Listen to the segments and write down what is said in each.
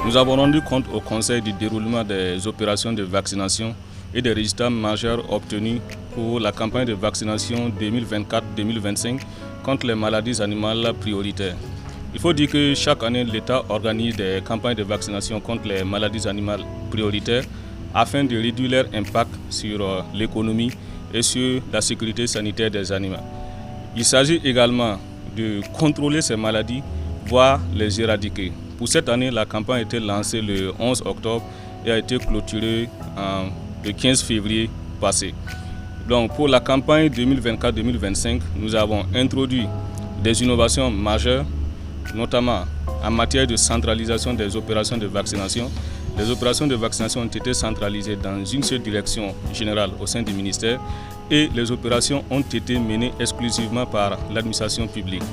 Nous avons rendu compte au Conseil du déroulement des opérations de vaccination et des résultats majeurs obtenus pour la campagne de vaccination 2024-2025 contre les maladies animales prioritaires. Il faut dire que chaque année, l'État organise des campagnes de vaccination contre les maladies animales prioritaires afin de réduire leur impact sur l'économie et sur la sécurité sanitaire des animaux. Il s'agit également de contrôler ces maladies, voire les éradiquer. Pour cette année, la campagne a été lancée le 11 octobre et a été clôturée le 15 février passé. Donc pour la campagne 2024-2025, nous avons introduit des innovations majeures, notamment en matière de centralisation des opérations de vaccination. Les opérations de vaccination ont été centralisées dans une seule direction générale au sein du ministère et les opérations ont été menées exclusivement par l'administration publique.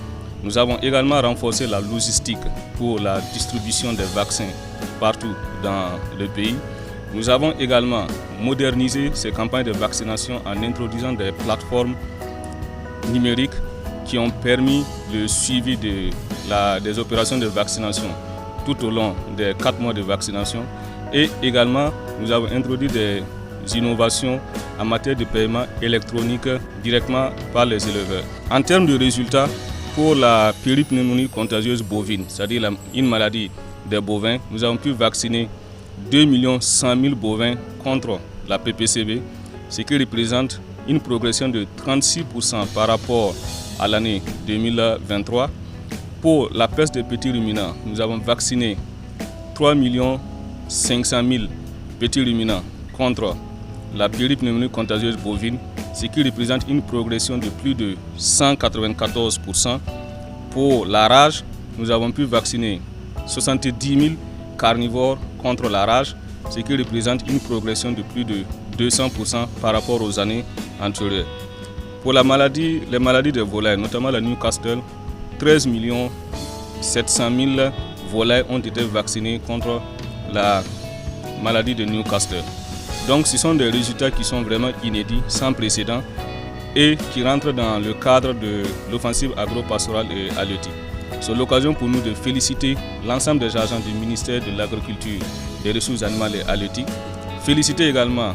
Nous avons également renforcé la logistique pour la distribution des vaccins partout dans le pays. Nous avons également modernisé ces campagnes de vaccination en introduisant des plateformes numériques qui ont permis le suivi des opérations de vaccination tout au long des 4 mois de vaccination. Et également, nous avons introduit des innovations en matière de paiement électronique directement par les éleveurs. En termes de résultats, pour la péripneumonie contagieuse bovine, c'est-à-dire une maladie des bovins, nous avons pu vacciner 2 100 000 bovins contre la PPCB, ce qui représente une progression de 36% par rapport à l'année 2023. Pour la peste des petits ruminants, nous avons vacciné 3 500 000 petits ruminants contre la péripneumonie contagieuse bovine, ce qui représente une progression de plus de 194%. Pour la rage, nous avons pu vacciner 70 000 carnivores contre la rage, ce qui représente une progression de plus de 200% par rapport aux années antérieures. Pour les maladies des volailles, notamment la Newcastle, 13 700 000 volailles ont été vaccinées contre la maladie de Newcastle. Donc ce sont des résultats qui sont vraiment inédits, sans précédent et qui rentrent dans le cadre de l'offensive agro-pastorale et halieutique. C'est l'occasion pour nous de féliciter l'ensemble des agents du ministère de l'Agriculture, des Ressources animales et halieutiques. Féliciter également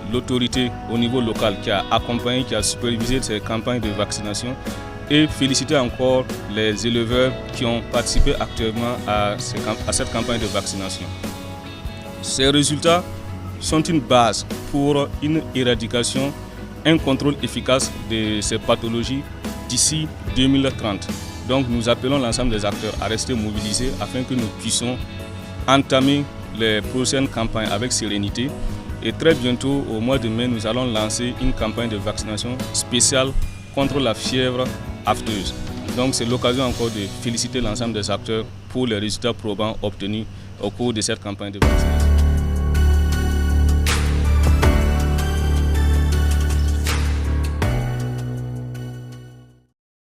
l'autorité au niveau local qui a accompagné, qui a supervisé ces campagnes de vaccination et féliciter encore les éleveurs qui ont participé activement à cette campagne de vaccination. Ces résultats sont une base pour une éradication, un contrôle efficace de ces pathologies d'ici 2030. Donc nous appelons l'ensemble des acteurs à rester mobilisés afin que nous puissions entamer les prochaines campagnes avec sérénité. Et très bientôt, au mois de mai, nous allons lancer une campagne de vaccination spéciale contre la fièvre aphteuse. Donc c'est l'occasion encore de féliciter l'ensemble des acteurs pour les résultats probants obtenus au cours de cette campagne de vaccination.